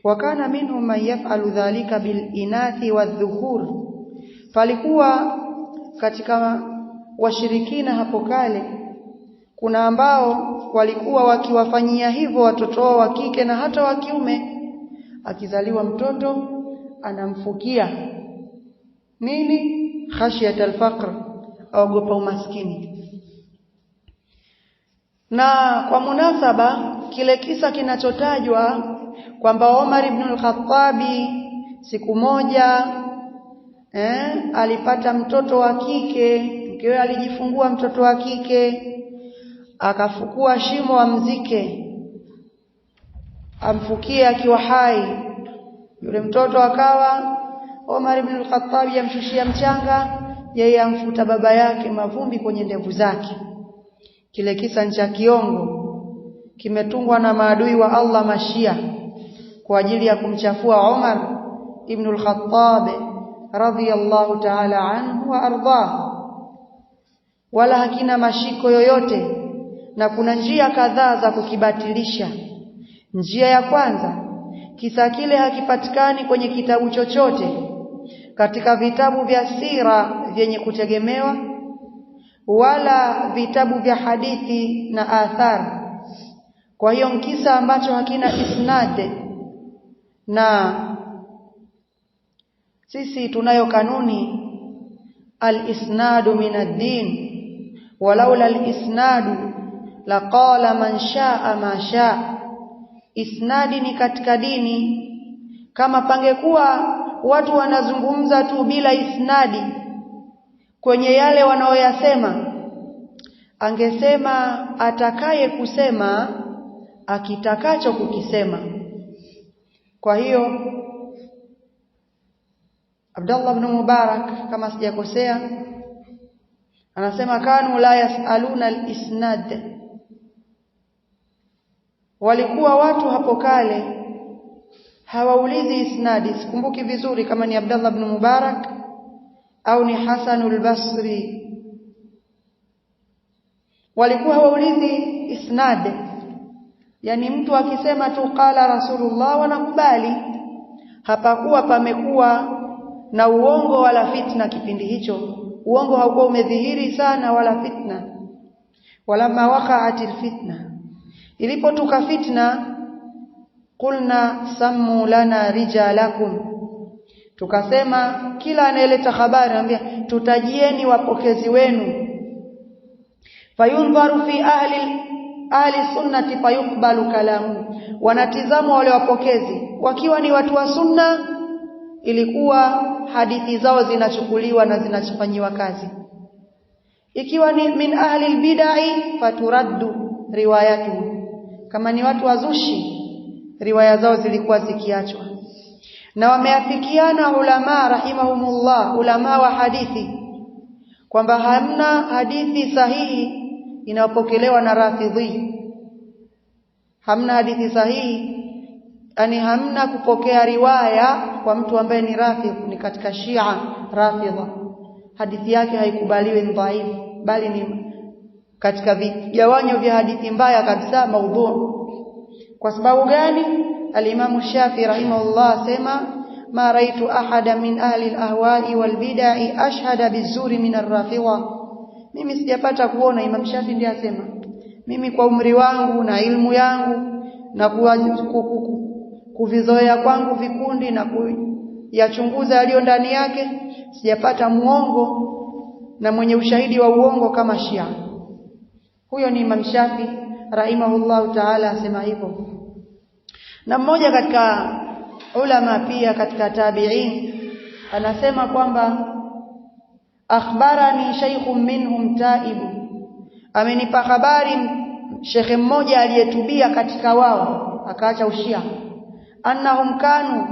wakana minhum man yaf'alu dhalika bil inathi wadh-dhukur, palikuwa katika washirikina hapo kale kuna ambao walikuwa wakiwafanyia hivyo watoto wao wa kike na hata wa kiume. Akizaliwa mtoto anamfukia nini? Khashiyat al-faqr, aogopa umaskini. Na kwa munasaba kile kisa kinachotajwa kwamba Omar ibn al-Khattabi siku moja alipata mtoto wa kike, mkewe alijifungua mtoto wa kike, akafukua shimo amzike, amfukie akiwa hai. Yule mtoto akawa Omar ibn al-Khattabi amshushia mchanga, yeye amfuta baba yake mavumbi kwenye ndevu zake. Kile kisa cha kiongo kimetungwa na maadui wa Allah Mashia kwa ajili ya kumchafua Umar ibn al-Khattab radhiyallahu ta'ala anhu wa ardhah, wala hakina mashiko yoyote, na kuna njia kadhaa za kukibatilisha. Njia ya kwanza, kisa kile hakipatikani kwenye kitabu chochote katika vitabu vya sira vyenye kutegemewa wala vitabu vya hadithi na athar. Kwa hiyo kisa ambacho hakina isnad, na sisi tunayo kanuni al-isnadu min ad-din walaula al-isnadu laqala man shaa ma shaa. Isnadi ni katika dini. Kama pangekuwa watu wanazungumza tu bila isnadi kwenye yale wanaoyasema, angesema atakaye kusema akitakacho kukisema. Kwa hiyo Abdullah ibn Mubarak kama sijakosea anasema kanu la yasaluna al-isnad, walikuwa watu hapo kale hawaulizi isnadi. Sikumbuki vizuri kama ni Abdullah ibn Mubarak au ni Hasanul Basri. Walikuwa hawaulizi isnad, yani mtu akisema tu qala Rasulullah wanakubali. Hapakuwa pamekuwa na uongo wala fitna kipindi hicho. Uongo haukuwa umedhihiri sana wala fitna. Walamma waqa'atil fitna, ilipotuka fitna, qulna sammu lana rijalakum, tukasema kila anayeleta habari anambia tutajieni wapokezi wenu. Fayunzaru fi ahli sunnati fayuqbalu kalamu, wanatizama wale wapokezi wakiwa ni watu wa sunna, ilikuwa hadithi zao zinachukuliwa na zinachofanywa kazi. Ikiwa ni min ahli albidai faturaddu riwayatu, kama ni watu wazushi riwaya zao zilikuwa zikiachwa. Na wameafikiana ulama rahimahumullah, ulama wa hadithi, kwamba hamna hadithi sahihi inayopokelewa na Rafidhi. Hamna hadithi sahihi, yani hamna kupokea riwaya kwa mtu ambaye ni Rafidh, ni katika Shia Rafidha, hadithi yake haikubaliwi, ni dhaifu, bali ni katika vigawanyo vya hadithi mbaya kabisa, maudhu. Kwa sababu gani? Al-Imam Shafi rahimahullah asema ma raitu ahada min ahli al-ahwa'i wal bid'i ashhada bizuri min ar-Rafidha. Mimi sijapata kuona, Imam Shafi ndiye asema, mimi kwa umri wangu na ilmu yangu na kuvizoea kwangu vikundi na kuyachunguza yaliyo ndani yake, sijapata muongo na mwenye ushahidi wa uongo kama Shia. Huyo ni Imam Shafi rahimahullah ta'ala asema hivyo. Na mmoja katika ulama pia katika tabi'in anasema kwamba akhbarani shaykhun minhum taibu, amenipa habari shekhe mmoja aliyetubia katika wao akaacha ushia, annahum kanu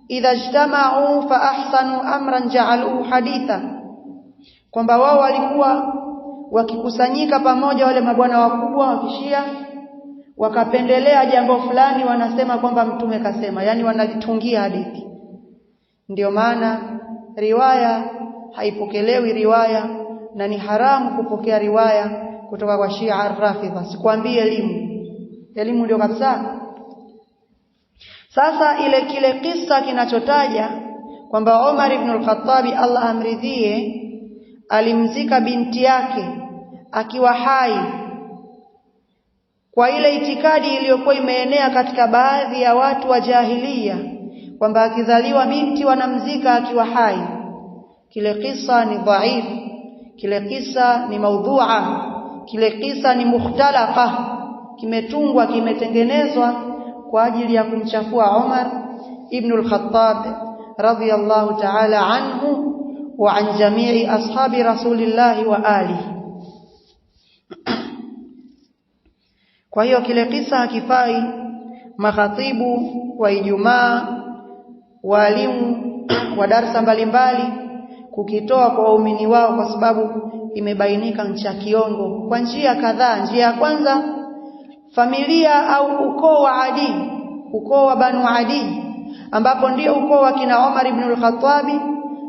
idha ijtama'u fa ahsanu amran ja'aluhu haditha, kwamba wao walikuwa wakikusanyika pamoja wale mabwana wakubwa wa kishia, wakapendelea jambo fulani, wanasema kwamba mtume kasema, yani wanalitungia hadithi. Ndio maana riwaya haipokelewi riwaya, na ni haramu kupokea riwaya kutoka kwa Shia Rafidha. Sikwambie elimu ndio kabisa. Sasa kile kisa kinachotaja kwamba Umar ibn al-Khattab Allah amridhie alimzika binti yake akiwa hai, kwa ile itikadi iliyokuwa imeenea katika baadhi ya watu wa jahiliya kwamba akizaliwa binti wanamzika akiwa hai. Kile kisa ni dhaif, kile kisa ni maudhu'a, kile kisa ni mukhtalaqa, kimetungwa, kimetengenezwa kwa ajili ya kumchafua Umar ibn al-Khattab radhiyallahu ta'ala anhu wa an jami'i ashabi rasulillah wa alihi. Kwa hiyo kile kisa hakifai makhatibu wa Ijumaa, walimu wa darasa mbalimbali kukitoa kwa waumini wao, kwa sababu imebainika ncha kiongo kwa njia kadhaa. Njia ya kwanza, familia au ukoo wa Adi, ukoo wa Banu Adi, ambapo ndio ukoo wa kina Umar ibn al-Khattab,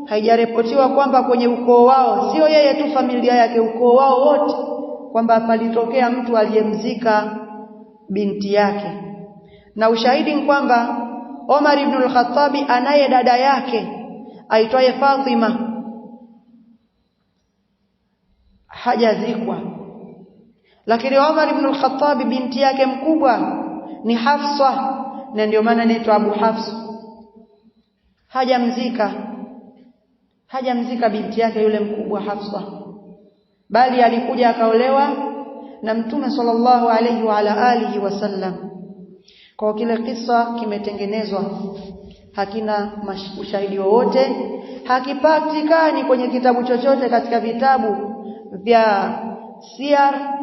haijaripotiwa kwamba kwenye ukoo wao, sio yeye tu familia yake, ukoo wao wote, kwamba palitokea mtu aliyemzika binti yake. Na ushahidi ni kwamba Umar ibn al-Khattab anaye dada yake aitwaye Fatima, hajazikwa. Lakini Umar ibn al-Khattab binti yake mkubwa ni Hafsa, na ndio maana anaitwa Abu Hafs. Hajamzika binti yake yule mkubwa Hafsa, bali alikuja akaolewa na Mtume sallallahu alayhi wa ala alihi wasallam. Kwa kile kisa kimetengenezwa, hakina ushahidi wowote, hakipatikani kwenye kitabu chochote katika vitabu vya siyar,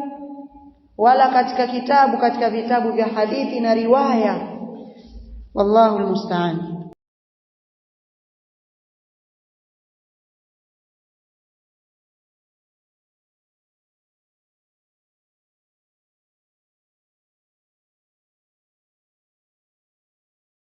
wala katika vitabu vya hadithi na riwaya. Wallahu almusta'an.